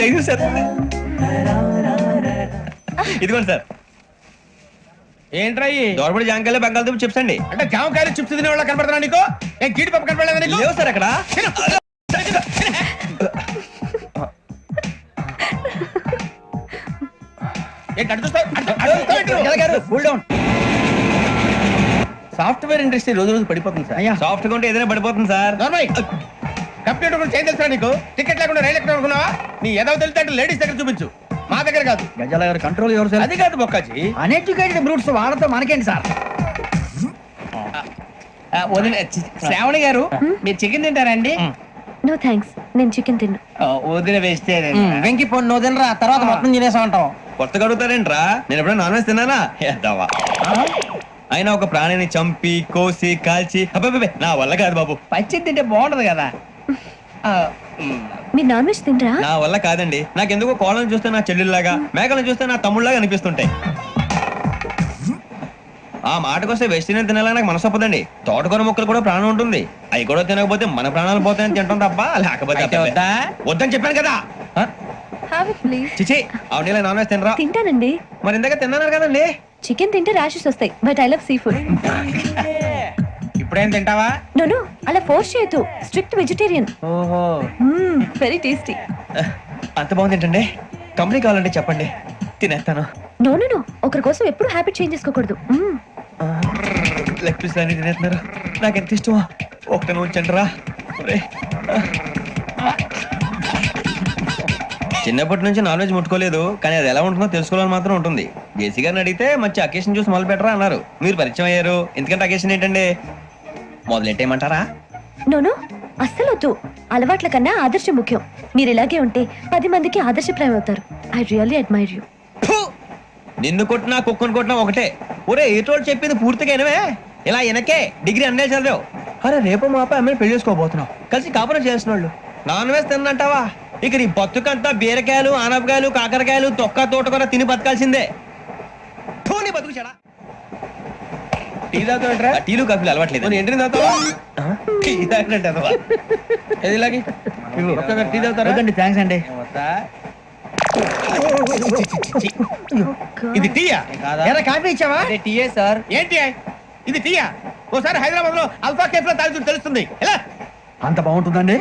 అయ్యో సార్, ఇదిగోండి సార్. ఏంట్రా దోరబడి జాంకాయలు బంగాళదుంప చిప్స్ అండి. అంటే జామకాయలు చిప్స్ తినే వాళ్ళ కనపడుతున్నా నీకు? ఏ గీడి పప్పు కనపడలేదా నీకు? లేవు సార్ అక్కడ. సాఫ్ట్వేర్ ఇండస్ట్రీ రోజు రోజు పడిపోతుంది సార్. సాఫ్ట్ గా ఉంటే ఏదైనా పడిపోతుంది సార్. కంప్యూటర్ గురించి ఏం తెలుసా నీకు? టికెట్ లేకుండా రైలు ఎక్కడ అనుకున్నావా? నీ ఏదో తెలితే లేడీస్ దగ్గర చూపించు, మా దగ్గర కాదు. గజాల గారు కంట్రోల్ ఎవరు సార్? అది కాదు బొక్కాజీ. అన్ఎడ్యుకేటెడ్ బ్రూట్స్ వాళ్ళతో మనకేంటి సార్? శ్రావణి గారు మీరు చికెన్ తింటారండి? నో థ్యాంక్స్, నేను చికెన్ తిన్నా. వదిన వేస్తే వెంకి పొన్ను నువ్వు తినరా, తర్వాత మొత్తం తినేసా ఉంటాం. కొత్తగా అడుగుతారేంట్రా? నేను ఎప్పుడైనా నాన్ వెజ్ తిన్నానా? ఎద్దావా. అయినా ఒక ప్రాణిని చంపి కోసి కాల్చి అబ్బబ్బే నా వల్ల కాదు బాబు. పచ్చి తింటే బాగుంటది కదా. మీరు నాన్ వెజ్ తినరా? నా వల్ల కాదండి. నాకెందుకో కోళ్ళని చూస్తే నా చెల్లెల్లాగా, మేకలను చూస్తే నా తమ్ముళ్ళలాగా అనిపిస్తుంటాయి. ఆ మాటకొస్తే వెస్టిరియన్ తినాలని నాకు మనసు ఒప్పదండి. తోటకూర మొక్కలు కూడా ప్రాణం ఉంటుంది. అవి కూడా తినకపోతే మన ప్రాణాలు పోతాయని తింటాం తప్ప లేకపోతే వద్దని చెప్పాను కదా. చిచి అవునీ నాన్ వెజ్ తినరా? తింటానండి. మరి ఇందాక తిన్నాను కదండి. చికెన్ తింటే ర్యాషెస్ వస్తాయి, but I love sea food. ఇప్పుడేం తింటావా? నో అలా ఫోర్స్ చేయొద్దు. Strict vegetarian. ఓహో, వెరీ టేస్టీ. అంత బాగుంది ఏంటండి? కంపెనీ కావాలంటే చెప్పండి, తినేస్తాను. నో ఒకరి కోసం ఎప్పుడు హ్యాబిట్ చేంజ్ చేసుకోకూడదు. లెగ్ పీస్ అన్ని తినేస్తున్నారు, నాకు ఎంత ఇష్టమో. ఒకటి ఉంచండి రా. చిన్నప్పటి నుంచి నాన్ వెజ్ ముట్టుకోలేదు, కానీ అది ఎలా ఉంటుందో తెలుసుకోవాలని మాత్రం ఉంటుంది. జేసీ గారిని అడిగితే మంచి అకేషన్ చూసి మొదలు పెట్టరా అన్నారు. మీరు పరిచయం అయ్యారు, ఎందుకంటే అకేషన్ ఏంటండి? మొదలెట్టేయమంటారా? నో అస్సలు వద్దు. అలవాట్ల కన్నా ఆదర్శం ముఖ్యం. మీరు ఇలాగే ఉంటే 10 మందికి ఆదర్శప్రాయం అవుతారు. I really admire you. నిన్ను కొట్టినా కుక్కను కొట్టినా ఒకటే. ఒరే ఏటోళ్ళు చెప్పింది పూర్తిగా వినవే. ఇలా వెనకే డిగ్రీ అన్నే చదివావు. అరే రేపు మా అబ్బాయి అమ్మాయిని పెళ్లి చేసుకోబోతున్నావు, కలిసి కాపురం చేసిన వాళ్ళు. నాన్ వెజ్ తిన్నంటావా? ఇక నీ బతుకంతా బీరకాయలు, ఆనపకాయలు, కాకరకాయలు, తొక్క తోట కూడా తిని బతకాల్సిందే. నీ బతుకు చెడా. టీ తాగుతాంట్రా? టీలు కాఫీలు అలవాట్లేదు. ఏంటి తాగుతావా? టీ తాగినట్టు ఏది ఇలాగే టీ తాగుతారా? థ్యాంక్స్ అండి. ఇది టీయా? కాఫీ ఇచ్చావా? టీయే సార్. ఏంటి ఇది టీయా? ఓసారి హైదరాబాద్ లో అల్ఫా కేఫ్ లో తాగుతూ తెలుస్తుంది. ఎలా అంత బాగుంటుందండి?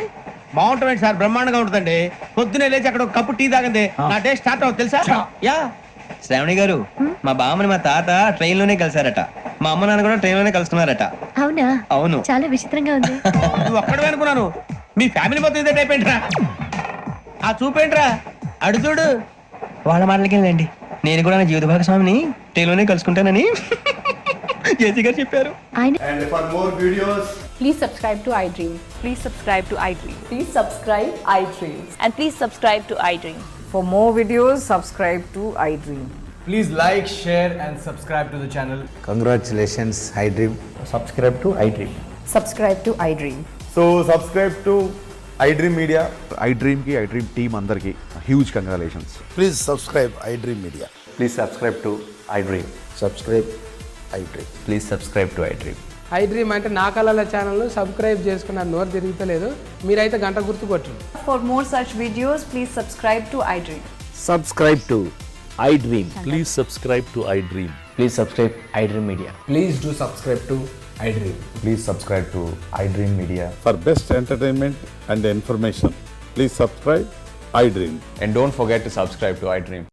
బాగుంటుంది సార్, బ్రహ్మాండంగా ఉంటుందండి. పొద్దునే లేచి అక్కడ ఒక కప్పు టీ తాగండి, నా డే స్టార్ట్ అవుతుంది తెలుసా? యా శ్రావణి గారు, మా బామ్మని మా తాత ట్రైన్ లోనే కలిసారట. మా అమ్మ నాన్న కూడా ట్రైన్ లోనే కలుస్తున్నారట. అవునా? అవును. చాలా విచిత్రంగా ఉంది. నువ్వు ఒక్కడే అనుకున్నాను, మీ ఫ్యామిలీ మొత్తం ఇదే టైప్ ఏంట్రా? ఆ చూపేంట్రా అడు చూడు. వాళ్ళ మాటలకి వెళ్ళండి, నేను కూడా నా జీవిత భాగస్వామిని ట్రైన్ లోనే కలుసుకుంటానని జేసీ గారు చెప్పారు. And for more videos, please subscribe to iDream. Please subscribe to iDream. Please subscribe iDream. And please subscribe to iDream. For more videos, subscribe to iDream. Please like, share and subscribe to the channel. Congratulations, iDream. Subscribe to iDream. Subscribe to iDream. so subscribe to iDream Media. iDream ki iDream team andarki huge congratulations. Please subscribe iDream Media. Please subscribe to iDream. Subscribe iDream. Please subscribe to iDream. iDream అంటే నా కళల channel subscribe చేసుకున్న నోరు తిరుగుతలేదు, మీరైతే గంట గుర్తు కొట్టండి. For more such videos, please subscribe to iDream. Subscribe to iDream. Please subscribe to iDream. Please subscribe iDream Media. Please do subscribe to iDream. Please subscribe to iDream Media. For best entertainment and information, please subscribe iDream. And don't forget to subscribe to iDream.